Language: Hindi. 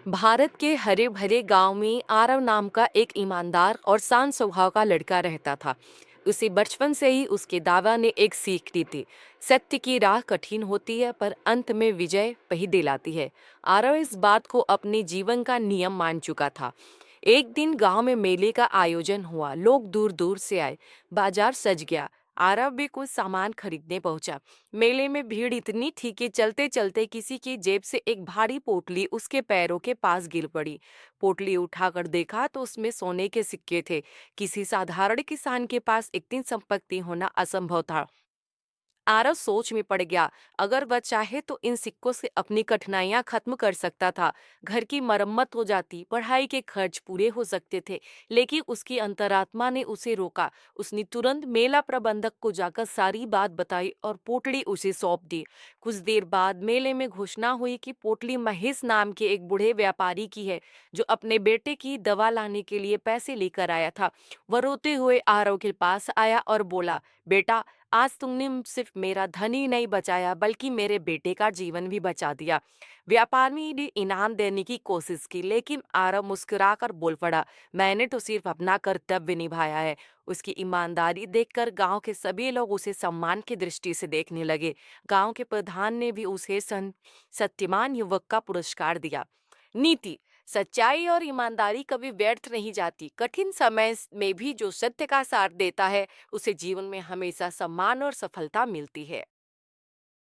भारत के हरे भरे गांव में आरव नाम का एक ईमानदार और शांत स्वभाव का लड़का रहता था। उसे बचपन से ही उसके दादा ने एक सीख दी थी। सत्य की राह कठिन होती है पर अंत में विजय वही दिलाती है। आरव इस बात को अपने जीवन का नियम मान चुका था। एक दिन गांव में मेले का आयोजन हुआ, लोग दूर दूर से आए, बाजार सज गया। आरव भी कुछ सामान खरीदने पहुंचा। मेले में भीड़ इतनी थी कि चलते चलते किसी की जेब से एक भारी पोटली उसके पैरों के पास गिर पड़ी। पोटली उठाकर देखा तो उसमें सोने के सिक्के थे। किसी साधारण किसान के पास इतनी संपत्ति होना असंभव था। आरव सोच में पड़ गया। अगर वह चाहे तो इन सिक्कों से अपनी कठिनाइयां खत्म कर सकता था। घर की मरम्मत हो जाती, पढ़ाई के खर्च पूरे हो सकते थे। लेकिन उसकी अंतरात्मा ने उसे रोका। उसने तुरंत मेला प्रबंधक को जाकर सारी बात बताई और पोटली उसे सौंप दी। कुछ देर बाद मेले में घोषणा हुई कि पोटली महेश नाम के एक बूढ़े व्यापारी की है, जो अपने बेटे की दवा लाने के लिए पैसे लेकर आया था। वह रोते हुए आरव के पास आया और बोला, बेटा, आज तुमने सिर्फ मेरा धन ही नहीं बचाया बल्कि मेरे बेटे का जीवन भी बचा दिया। व्यापारी ने इनाम देने की कोशिश की, लेकिन आरव मुस्कुराकर बोल पड़ा, मैंने तो सिर्फ अपना कर्तव्य निभाया है। उसकी ईमानदारी देखकर गांव के सभी लोग उसे सम्मान की दृष्टि से देखने लगे। गांव के प्रधान ने भी उसे सत्यवान युवक का पुरस्कार दिया। नीति: सच्चाई और ईमानदारी कभी व्यर्थ नहीं जाती। कठिन समय में भी जो सत्य का साथ देता है, उसे जीवन में हमेशा सम्मान और सफलता मिलती है।